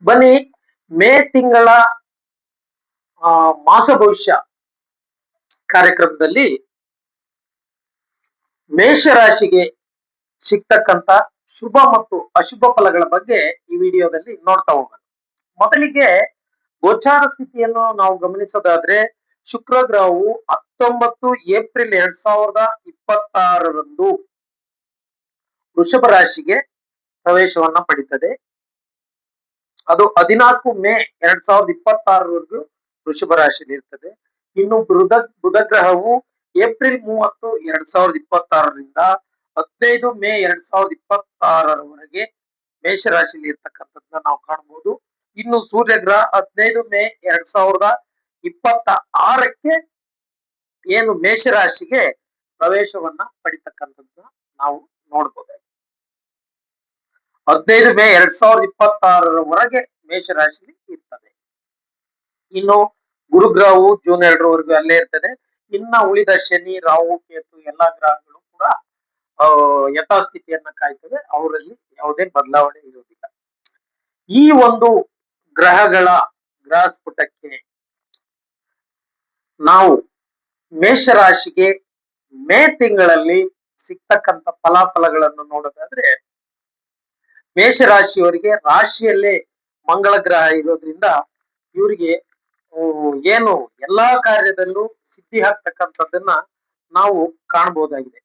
ಬನ್ನಿ ಮೇ ತಿಂಗಳ ಮಾಸ ಭವಿಷ್ಯ ಕಾರ್ಯಕ್ರಮದಲ್ಲಿ ಮೇಷರಾಶಿಗೆ ಸಿಗ್ತಕ್ಕಂತ ಶುಭ ಮತ್ತು ಅಶುಭ ಫಲಗಳ ಬಗ್ಗೆ ಈ ವಿಡಿಯೋದಲ್ಲಿ ನೋಡ್ತಾ ಹೋಗೋಣ. ಮೊದಲಿಗೆ ಗೋಚಾರ ಸ್ಥಿತಿಯನ್ನು ನಾವು ಗಮನಿಸೋದಾದ್ರೆ ಶುಕ್ರ ಗ್ರಹವು 19 ಏಪ್ರಿಲ್ 2026ರಂದು ವೃಷಭ ರಾಶಿಗೆ ಪ್ರವೇಶವನ್ನ ಪಡಿತದೆ. ಅದು 14 ಮೇ 2026ರವರೆಗೂ ವೃಷಭ ರಾಶಿಯಲ್ಲಿ ಇರ್ತದೆ. ಇನ್ನು ಬುಧ ಗ್ರಹವು ಏಪ್ರಿಲ್ 30 2026ರಿಂದ 15 ಮೇ 2026ರವರೆಗೆ ಮೇಷರಾಶಿಯಲ್ಲಿ ಇರ್ತಕ್ಕಂಥದ್ದನ್ನ ನಾವು ಕಾಣಬಹುದು. ಇನ್ನು ಸೂರ್ಯ ಗ್ರಹ 15 ಮೇ 2026ಕ್ಕೆ ಏನು ಮೇಷರಾಶಿಗೆ ಪ್ರವೇಶವನ್ನ ಪಡಿತಕ್ಕಂಥದ್ದನ್ನ ನಾವು ನೋಡ್ಬೋದಾಗಿದೆ. 15 ಮೇ 2026ರವರೆಗೆ ಮೇಷರಾಶಿಯಲ್ಲಿ ಇರ್ತದೆ. ಇನ್ನು ಗುರುಗ್ರಹವು ಜೂನ್ 2ರವರೆಗೂ ಅಲ್ಲೇ ಇರ್ತದೆ. ಇನ್ನ ಉಳಿದ ಶನಿ, ರಾಹು, ಕೇತು ಎಲ್ಲಾ ಗ್ರಹಗಳು ಕೂಡ ಯಥಾಸ್ಥಿತಿಯನ್ನ ಕಾಯ್ತವೆ. ಅವರಲ್ಲಿ ಯಾವುದೇ ಬದಲಾವಣೆ ಇರುವುದಿಲ್ಲ. ಈ ಒಂದು ಗ್ರಹಗಳ ಗ್ರಹ ಸ್ಫುಟಕ್ಕೆ ನಾವು ಮೇಷರಾಶಿಗೆ ಮೇ ತಿಂಗಳಲ್ಲಿ ಸಿಗ್ತಕ್ಕಂಥ ಫಲಾಫಲಗಳನ್ನು ನೋಡೋದಾದ್ರೆ, ಮೇಷರಾಶಿಯವರಿಗೆ ರಾಶಿಯಲ್ಲೇ ಮಂಗಳ ಗ್ರಹ ಇರೋದ್ರಿಂದ ಇವರಿಗೆ ಏನು ಎಲ್ಲಾ ಕಾರ್ಯದಲ್ಲೂ ಸಿದ್ಧಿ ಆಗ್ತಕ್ಕಂಥದ್ದನ್ನ ನಾವು ಕಾಣಬಹುದಾಗಿದೆ.